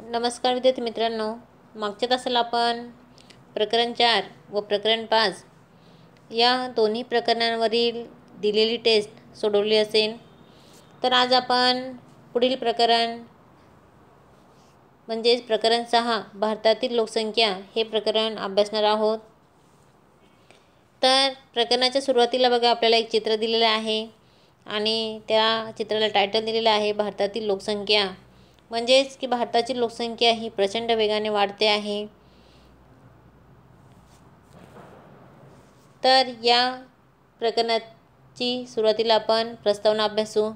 नमस्कार विद्यार्थी मित्रांनो, मागच्या तासाला आपण प्रकरण 4 व प्रकरण 5 या दोन्ही प्रकरणांवरील दिलेली टेस्ट सोडवली असेल. तर आज आपण पुढील प्रकरण म्हणजेच प्रकरण 6 भारतातील लोकसंख्या हे प्रकरण अभ्यासणार आहोत. तर प्रकरणाच्या सुरुवातीला बघा, आपल्याला एक चित्र दिलेलं आहे आणि त्या चित्राला टायटल दिलेलं आहे भारतातील लोकसंख्या. म्हणजेच की भारताची लोकसंख्या ही प्रचंड वेगाने वाढते आहे. तर या प्रकरणाची सुरुवातीला आपण प्रस्तावना अभ्यासू.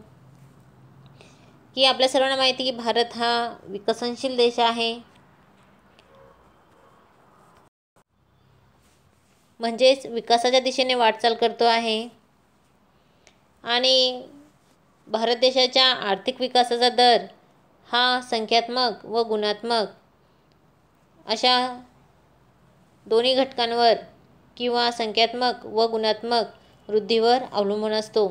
की आपल्या सर्वांना माहिती की भारत हा विकसनशील देश आहे. म्हणजेच विकासाच्या दिशेने वाटचाल करतो आहे. आणि भारत देशाच्या आर्थिक विकासाचा दर हा संख्यात्मक व गुणात्मक अशा दोन्ही घटकांवर किंवा संख्यात्मक व गुणात्मक वृद्धीवर अवलंबून असतो.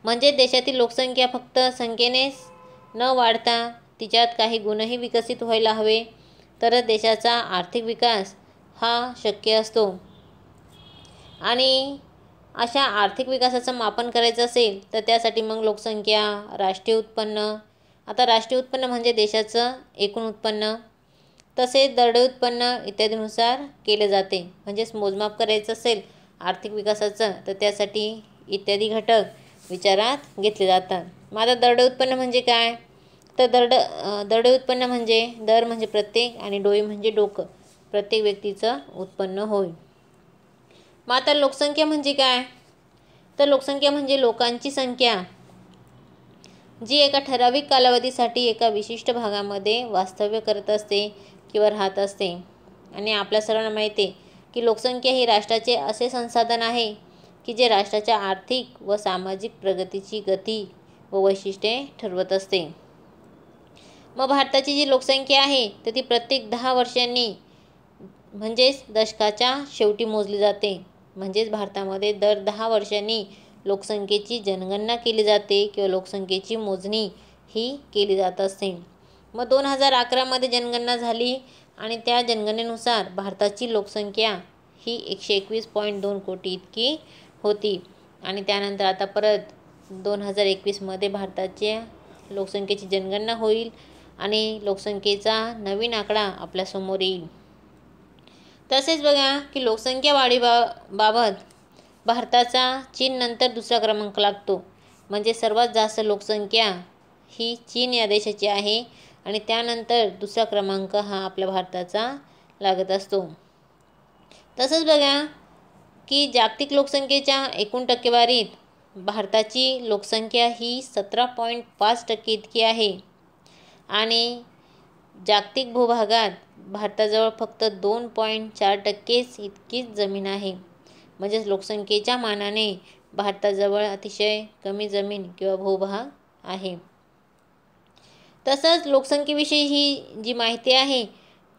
म्हणजे देशातील लोकसंख्या फक्त संख्येनेच न वाढता तिच्यात काही गुणही विकसित व्हायला हवे, तरच देशाचा आर्थिक विकास हा शक्य असतो. आणि अशा आर्थिक विकासाचं मापन करायचं असेल तर त्यासाठी मग लोकसंख्या, राष्ट्रीय उत्पन्न, आता राष्ट्रीय उत्पन्न म्हणजे देशाचं एकूण उत्पन्न, तसेच दरडोई उत्पन्न इत्यादीनुसार केले जाते. म्हणजेच मोजमाप करायचं असेल आर्थिक विकासाचं तर त्यासाठी इत्यादी घटक विचारात घेतले जातात. मग आता दरडोई उत्पन्न म्हणजे काय? तर दरडोई उत्पन्न म्हणजे दर म्हणजे प्रत्येक आणि डोई म्हणजे डोकं, प्रत्येक व्यक्तीचं उत्पन्न होय. मग आता लोकसंख्या म्हणजे काय? तर लोकसंख्या म्हणजे लोकांची संख्या जी एका ठराविक कालावधीसाठी एका विशिष्ट भागामध्ये वास्तव्य करत असते किंवा राहत असते. आणि आपल्या सर्वांना माहिती आहे की लोकसंख्या ही राष्ट्राचे असे संसाधन आहे की जे राष्ट्राच्या आर्थिक व सामाजिक प्रगतीची गती व वैशिष्ट्ये ठरवत असते. मग भारताची जी लोकसंख्या आहे तर ती प्रत्येक 10 वर्षांनी म्हणजेच दशकाच्या शेवटी मोजली जाते. म्हणजेच भारतामध्ये दर 10 वर्षांनी लोकसंख्येची जनगणना केली जाते किंवा लोकसंख्येची मोजणी ही केली जात असते. मग 2011मध्ये जनगणना झाली आणि त्या जनगणनेनुसार भारताची लोकसंख्या ही 121.2 कोटी इतकी होती. आणि त्यानंतर आता परत 2021मध्ये भारताच्या लोकसंख्येची जनगणना होईल आणि लोकसंख्येचा नवीन आकडा आपल्यासमोर येईल. तसेच बघा की लोकसंख्या वाढीबाबत भारताचा चीननंतर दुसरा क्रमांक लागतो. म्हणजे सर्वात जास्त लोकसंख्या ही चीन या देशाची आहे आणि त्यानंतर दुसरा क्रमांक हा आपल्या भारताचा लागत असतो. तसंच बघा की जागतिक लोकसंख्येच्या एकूण टक्केवारीत भारताची लोकसंख्या ही 17.5% इतकी आहे. आणि जागतिक भूभागात भारताजवळ फक्त 2.4% इतकीच जमीन आहे. म्हणजेच लोकसंख्येच्या मानाने भारताजवळ अतिशय कमी जमीन किंवा भूभाग आहे. तसंच लोकसंख्येविषयी ही जी माहिती आहे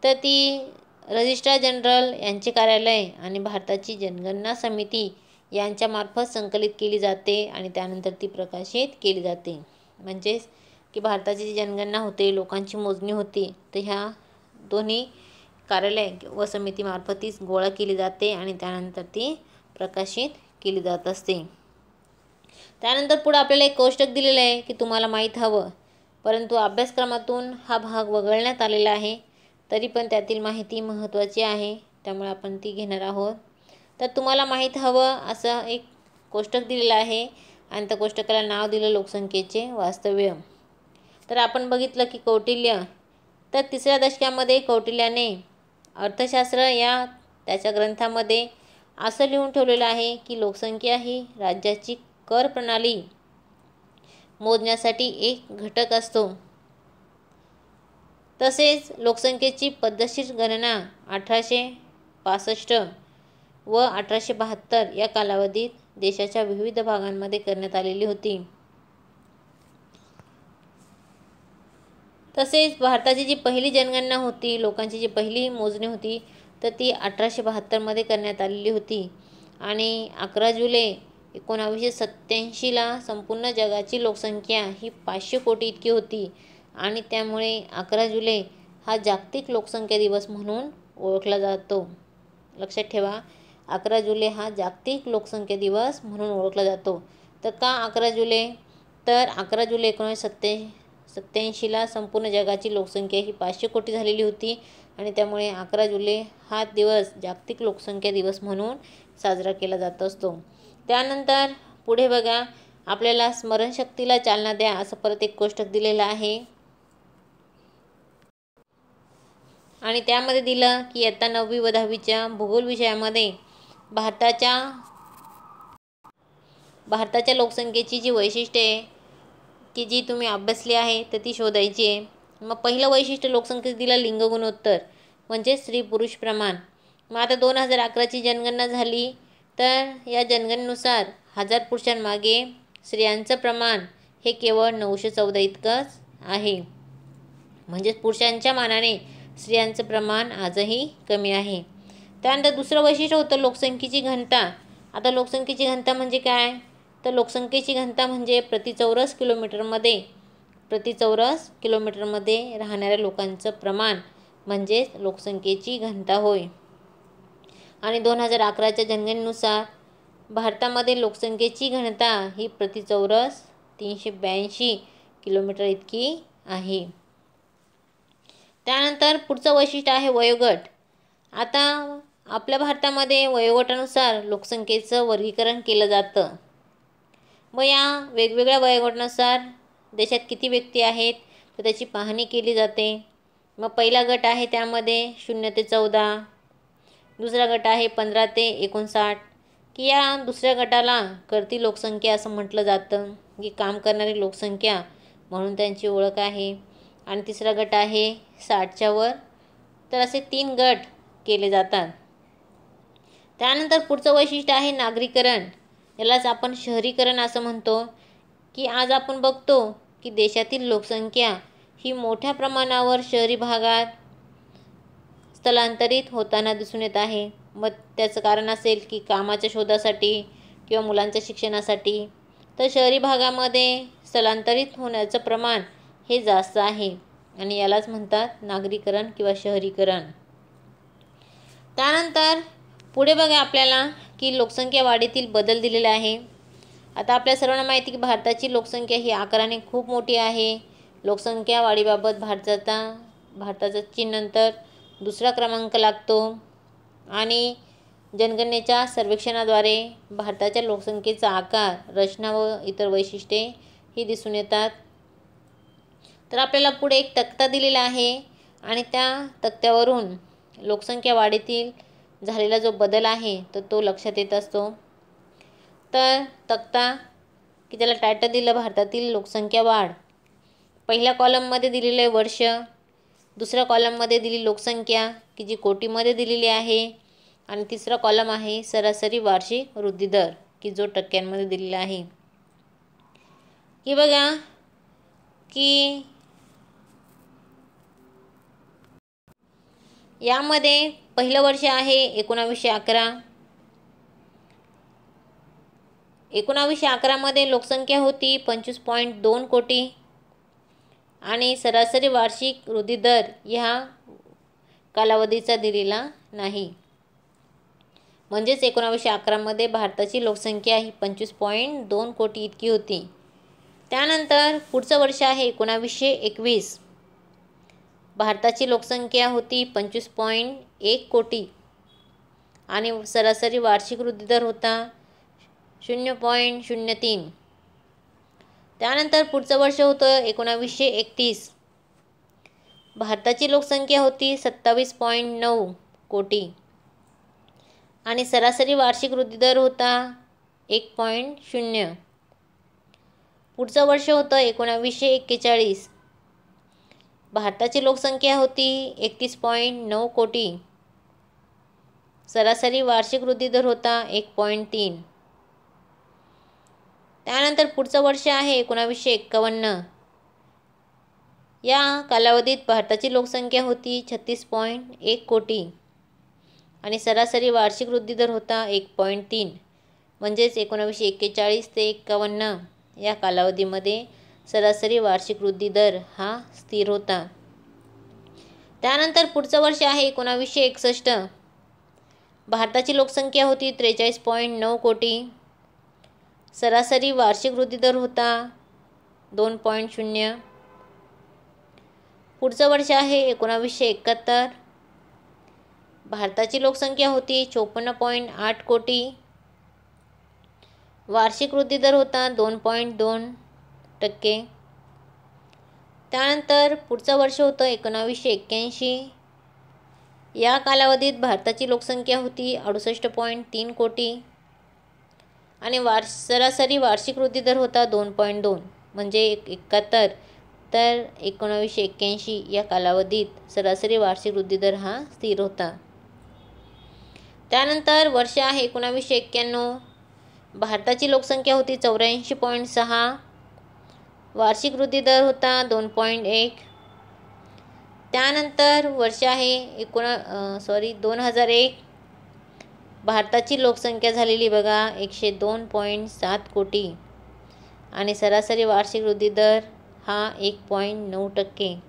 तर ती रजिस्ट्रार जनरल यांचे कार्यालय आणि भारताची जनगणना समिती यांच्यामार्फत संकलित केली जाते आणि त्यानंतर ती प्रकाशित केली जाते. म्हणजेच की भारताची जी जनगणना होते, लोकांची मोजणी होती, तर ह्या दोन्ही कार्यालय व समितीमार्फत ती गोळा केली जाते आणि त्यानंतर ती प्रकाशित केली जात असते. त्यानंतर पुढे आपल्याला एक कोष्टक दिलेलं आहे की तुम्हाला माहीत हवं, परंतु अभ्यासक्रमातून हा भाग वगळण्यात आलेला आहे, तरी पण त्यातील माहिती महत्त्वाची आहे, त्यामुळे आपण ती घेणार आहोत. तर तुम्हाला माहीत हवं असं एक कोष्टक दिलेलं आहे आणि त्या कोष्टकाला नाव दिलं लोकसंख्येचे वास्तव्य. तर आपण बघितलं की कौटिल्य, तर 3ऱ्या दशकामध्ये कौटिल्याने अर्थशास्त्र या त्याच्या ग्रंथामध्ये असं लिहून ठेवलेलं आहे की लोकसंख्या ही राज्याची कर प्रणाली मोजण्यासाठी एक घटक असतो. तसेच लोकसंख्येची पद्धतशीर गणना 1865 व 1872 या कालावधीत देशाच्या विविध भागांमध्ये करण्यात आलेली होती. तसेच भारताची जी पहिली जनगणना होती, लोकांची जी पहिली मोजणी होती, तर ती 1872मध्ये करण्यात आलेली होती. आणि 11 जुलै 1987ला संपूर्ण जगाची लोकसंख्या ही 500 कोटी इतकी होती. आणि त्यामुळे 11 जुलै हा जागतिक लोकसंख्या दिवस म्हणून ओळखला जातो. लक्षात ठेवा, 11 जुलै हा जागतिक लोकसंख्या दिवस म्हणून ओळखला जातो. तर का 11 जुलै? तर 11 जुलै 1987ला संपूर्ण जगाची लोकसंख्या ही 500 कोटी झालेली होती आणि त्यामुळे 11 जुलै हा दिवस जागतिक लोकसंख्या दिवस म्हणून साजरा केला जात असतो. त्यानंतर पुढे बघा, आपल्याला स्मरणशक्तीला चालना द्या असं परत एक कोष्टक दिलेलं आहे आणि त्यामध्ये दिलं की इयत्ता 9वी व 10वीच्या भूगोल विषयामध्ये भारताच्या लोकसंख्येची जी वैशिष्ट्ये आहे की जी तुम्ही अभ्यासली आहे तर ती शोधायची आहे. मग पहिलं वैशिष्ट्य लोकसंख्येचं दिलं लिंग गुणोत्तर म्हणजे स्त्री पुरुष प्रमाण. मग आता 2011ची जनगणना झाली तर या जनगणनेनुसार 1000 पुरुषांमागे स्त्रियांचं प्रमाण हे केवळ 914 इतकंच आहे. म्हणजेच पुरुषांच्या मानाने स्त्रियांचं प्रमाण आजही कमी आहे. त्यानंतर दुसरं वैशिष्ट्य होतं लोकसंख्येची घनता. आता लोकसंख्येची घनता म्हणजे काय? तर लोकसंख्येची घनता म्हणजे प्रति चौरस किलोमीटरमध्ये राहणाऱ्या लोकांचं प्रमाण म्हणजेच लोकसंख्येची घनता होय. आणि 2011च्या जनगणनेनुसार भारतामध्ये लोकसंख्येची घनता ही प्रति चौरस 382 किलोमीटर इतकी आहे. त्यानंतर पुढचं वैशिष्ट्य आहे वयोगट. आता आपल्या भारतामध्ये वयोगटानुसार लोकसंख्येचं वर्गीकरण केलं जातं. मग या वेगवेगळ्या वयोगटानुसार देशात किती व्यक्ती आहेत तर त्याची पाहणी केली जाते. मग पहिला गट आहे त्यामध्ये 0 ते 14, दुसरा गट आहे 15 ते 59 की या दुसऱ्या गटाला करती लोकसंख्या असं म्हटलं जातं की काम करणारी लोकसंख्या म्हणून त्यांची ओळख आहे. आणि तिसरा गट आहे 60च्या वर. तर असे 3 गट केले जातात. त्यानंतर पुढचं वैशिष्ट्य आहे नागरीकरण. यालाच आपण शहरीकरण असं म्हणतो की आज आपण बघतो की देशातील लोकसंख्या ही मोठ्या प्रमाणावर शहरी भागात स्थलांतरित होताना दिसून येत आहे. मग त्याचं कारण असेल की कामाच्या शोधासाठी किंवा मुलांच्या शिक्षणासाठी. तर शहरी भागामध्ये स्थलांतरित होण्याचं प्रमाण हे जास्त आहे आणि यालाच म्हणतात नागरीकरण किंवा शहरीकरण. त्यानंतर पुढे बघा आपल्याला की लोकसंख्या वाढीतील बदल दिलेले आहे. आता आपल्या सर्वांना माहिती की भारताची लोकसंख्या ही आकाराने खूप मोठी आहे. लोकसंख्या वाढीबाबत भारताचा चीननंतर दुसरा क्रमांक लागतो आणि जनगणनेच्या सर्वेक्षणाद्वारे भारताच्या लोकसंख्येचा आकार, रचना व इतर वैशिष्ट्ये ही दिसून येतात. तर आपल्याला पुढे एक तक्ता दिलेला आहे आणि त्या तक्त्यावरून लोकसंख्या वाढीतील झालेला जो बदल आहे तर तो लक्षात येत असतो. तर तक्ता की त्याला टायटल दिलं भारतातील लोकसंख्या वाढ. पहिल्या कॉलममध्ये दिलेलं आहे वर्ष, दुसऱ्या कॉलममध्ये दिली लोकसंख्या की जी कोटीमध्ये दिलेली आहे आणि तिसरा कॉलम आहे सरासरी वार्षिक वृद्धी दर की जो टक्क्यांमध्ये दिलेला आहे. की बघा की यामध्ये पहिलं वर्ष आहे 1911. 1911 मध्ये लोकसंख्या होती 25.2 कोटी आणि सरासरी वार्षिक वृद्धी दर ह्या कालावधीचा दिलेला नाही. म्हणजेच 1911 मध्ये भारताची लोकसंख्या ही 25.2 कोटी इतकी होती. त्यानंतर पुढचं वर्ष आहे 1921. भारताची लोकसंख्या होती 25.1 कोटी आणि सरासरी वार्षिक वृद्धी दर होता 0.03. त्यानंतर पुढचं वर्ष होतं 1931. भारताची लोकसंख्या होती 27.9 कोटी आणि सरासरी वार्षिक वृद्धी दर होता 1.0. पुढचं वर्ष होतं 1941. भारताची लोकसंख्या होती 31.9 कोटी, सरासरी वार्षिक वृद्धी दर होता 1.3. त्यानंतर पुढचं वर्ष आहे 1951. या कालावधीत भारताची लोकसंख्या होती 36.1 कोटी आणि सरासरी वार्षिक वृद्धी दर होता 1.3. म्हणजेच 1941 ते 51 या कालावधीमध्ये सरासरी वार्षिक वृद्धी दर हा स्थिर होता. त्यानंतर पुढचं वर्ष आहे 1961. भारताची लोकसंख्या होती 43.9 कोटी. सरासरी वार्षिक वृद्धी दर होता 2.0. पुढचं वर्ष आहे 1971. भारताची लोकसंख्या होती 54.8 कोटी. वार्षिक वृद्धी दर होता 2.2%. त्यानंतर पुढचं वर्ष होतं 1981. या कालावधीत भारताची लोकसंख्या होती 68.3 कोटी आणि सरासरी वार्षिक वृद्धी दर होता 2.2 म्हणजे 71. तर 1981 या कालावधीत सरासरी वार्षिक वृद्धी दर हा स्थिर होता. त्यानंतर वर्ष आहे 1991. भारताची लोकसंख्या होती 84.6. वार्षिक वृद्धी दर होता 2.1. त्यानंतर वर्ष आहे 2001. भारताची लोकसंख्या झालेली बघा 102.7 कोटी आणि सरासरी वार्षिक वृद्धी दर हा 1.9%.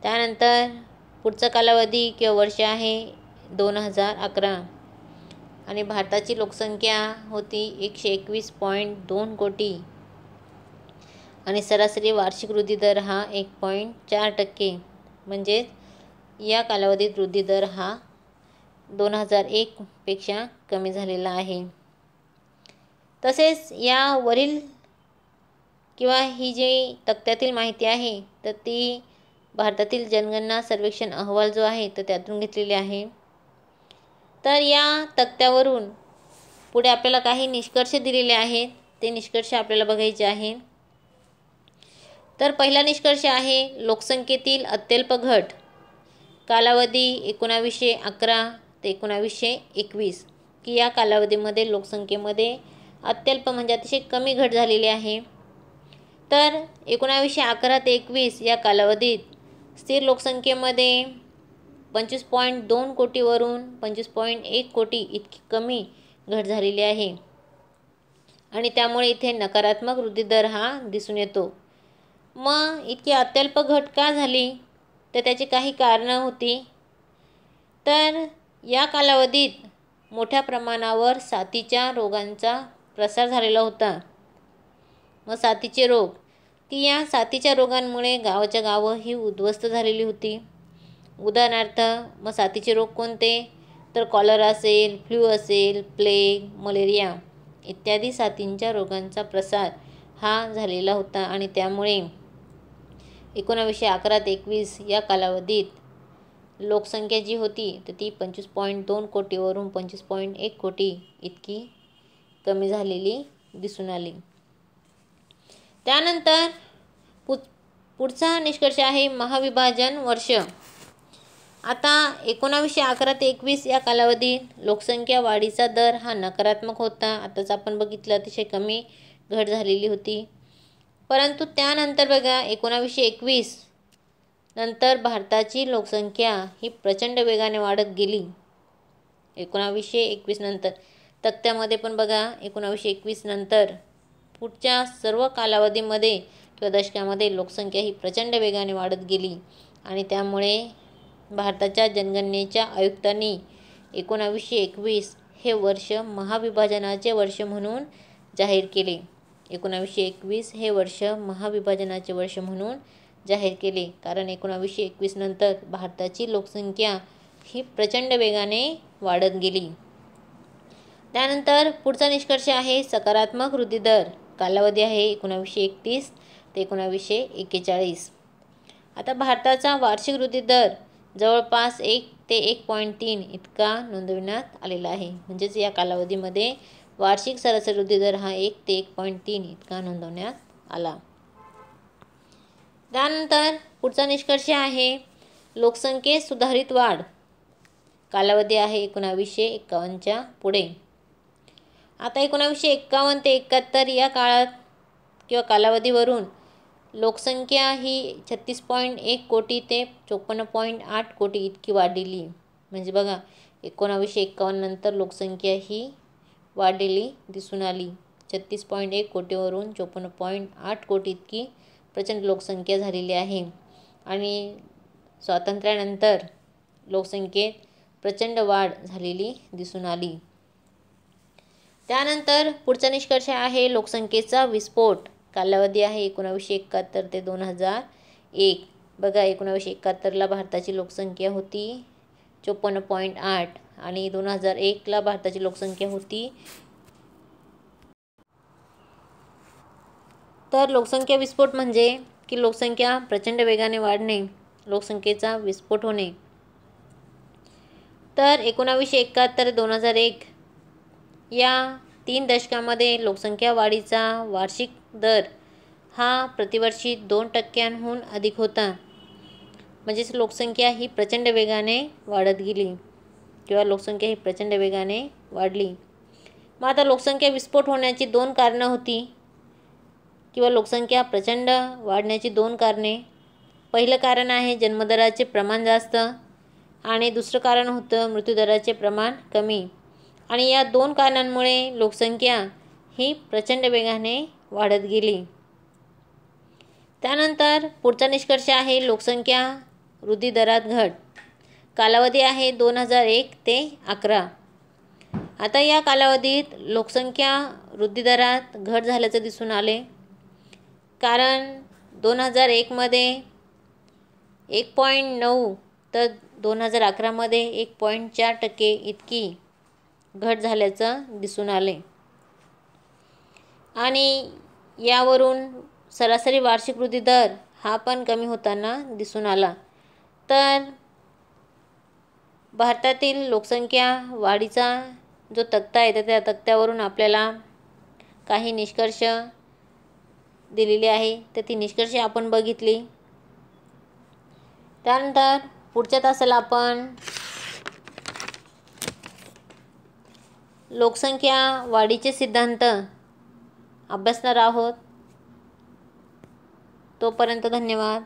त्यानंतर पुढचा कालावधी किंवा वर्ष आहे 2011 आणि भारताची लोकसंख्या होती 121.2 कोटी आणि सरासरी वार्षिक वृद्धी दर हा 1.4%. म्हणजेच या कालावधीत वृद्धी दर हा 2001पेक्षा कमी झालेला आहे. तसेच यावरील किंवा ही जी तक्त्यातील माहिती आहे तर ती भारतातील जनगणना सर्वेक्षण अहवाल जो आहे तर त्यातून घेतलेली आहे. तर या तक्त्यावरून पुढे आपल्याला काही निष्कर्ष दिलेले आहेत. ते निष्कर्ष आपल्याला बघायचे आहे. तर पहिला निष्कर्ष आहे लोकसंख्येतील अत्यल्प घट कालावधी 1911 ते 1921 की या कालावधीमध्ये लोकसंख्येमध्ये अत्यल्प म्हणजे अतिशय कमी घट झालेली आहे. तर 1911 ते 21 या कालावधीत स्थिर लोकसंख्येमध्ये 25.2 कोटीवरून 25.1 कोटी इतकी कमी घट झालेली आहे आणि त्यामुळे इथे नकारात्मक वृद्धी दर हा दिसून येतो. मग इतकी अत्यल्प घट का झाली तर त्याची काही कारणं होती. तर या कालावधीत मोठ्या प्रमाणावर साथीच्या रोगांचा प्रसार झालेला होता. मग साथीचे रोग की या साथीच्या रोगांमुळे गावाच्या गावं ही उद्ध्वस्त झालेली होती. उदाहरणार्थ मग साथीचे रोग कोणते तर कॉलरा असेल, फ्लू असेल, प्लेग, मलेरिया इत्यादी साथींच्या रोगांचा प्रसार हा झालेला होता आणि त्यामुळे 1911 ते 21 या कालावधीत लोकसंख्या जी होती तर ती 25.2 कोटीवरून 25.1 कोटी इतकी कमी झालेली दिसून आली. त्यानंतर पुढचा निष्कर्ष आहे महाविभाजन वर्ष. आता 1911 ते 21 या कालावधीत लोकसंख्या वाढीचा दर हा नकारात्मक होता. आताच आपण बघितलं अतिशय कमी घट झालेली होती. परंतु त्यानंतर बघा 1921 नंतर भारताची लोकसंख्या ही प्रचंड वेगाने वाढत गेली. 1921 नंतर तक्त्यामध्ये पण बघा 1921 नंतर पुढच्या सर्व कालावधीमध्ये किंवा दशकामध्ये लोकसंख्या ही प्रचंड वेगाने वाढत गेली आणि त्यामुळे भारताच्या जनगणनेच्या आयुक्तांनी 1921 हे वर्ष महाविभाजनाचे वर्ष म्हणून जाहीर केले. 1921 हे वर्ष महाविभाजनाचे वर्ष म्हणून जाहीर केले कारण 1921 नंतर भारताची लोकसंख्या ही प्रचंड वेगाने वाढत गेली. त्यानंतर पुढचा निष्कर्ष आहे सकारात्मक वृद्धी दर. कालावधी आहे 1931 ते 1941. आता भारताचा वार्षिक वृद्धी दर जवळपास 1 ते 1.3 इतका नोंदविण्यात आलेला आहे. म्हणजेच या कालावधीमध्ये वार्षिक सरासरी वृद्धी दर हा 1 ते 1.3 इतका नोंदवण्यात आला. त्यानंतर पुढचा निष्कर्ष आहे लोकसंख्येत सुधारित वाढ. कालावधी आहे 1951च्या पुढे. आता 1951 ते 71 या काळात किंवा कालावधीवरून लोकसंख्या ही 36.1 कोटी ते 54.8 कोटी इतकी वाढलेली. म्हणजे बघा 1951 नंतर लोकसंख्या ही वाढलेली दिसून आली. 36.1 कोटीवरून 54.8 कोटी इतकी प्रचंड लोकसंख्या झालेली आहे. आणि स्वातंत्र्यानंतर लोकसंख्येत प्रचंड वाढ झालेली दिसून आली. त्यानंतर पुढचा निष्कर्ष आहे लोकसंख्येचा विस्फोट. कालावधी आहे 1971 ते 2001. बघा, 1971ला भारताची लोकसंख्या होती 54.8 आणि 2001ला भारताची लोकसंख्या होती. तर लोकसंख्या विस्फोट म्हणजे की लोकसंख्या प्रचंड वेगाने वाढणे, लोकसंख्येचा विस्फोट होणे. तर 1971 ते 2001 या 3 दशकामध्ये लोकसंख्या वाढीचा वार्षिक दर हा प्रतिवर्षी 2% अधिक होता. म्हणजेच लोकसंख्या ही प्रचंड वेगाने वाढत गेली किंवा लोकसंख्या ही प्रचंड वेगाने वाढली. मग आता लोकसंख्या विस्फोट होण्याची 2 कारणं होती किंवा लोकसंख्या प्रचंड वाढण्याची 2 कारणे. पहिलं कारण आहे जन्मदराचे प्रमाण जास्त आणि दुसरं कारण होतं मृत्यूदराचे प्रमाण कमी. आणि या 2 कारणांमुळे लोकसंख्या ही प्रचंड वेगाने वाढत गेली. त्यानंतर पुढचा निष्कर्ष आहे लोकसंख्या वृद्धी दरात घट. कालावधी आहे 2001 ते 11. आता या कालावधीत लोकसंख्या वृद्धी दरात घट झाल्याचं दिसून आले. कारण 2001मध्ये 1.9 तर 2011मध्ये 1.4% इतकी घट झाल्याचं दिसून आले. आणि यावरून सरासरी वार्षिक वृद्धी दर हा पण कमी होताना दिसून आला. तर भारतातील लोकसंख्या वाढीचा जो तक्ता आहे तर त्या तक्त्यावरून आपल्याला काही निष्कर्ष दिलेली आहे, तर ती निष्कर्ष आपण बघितली. त्यानंतर पुढच्या तासाला आपण लोकसंख्या वाढीचे सिद्धांत अभ्यासणार आहोत. तोपर्यंत धन्यवाद.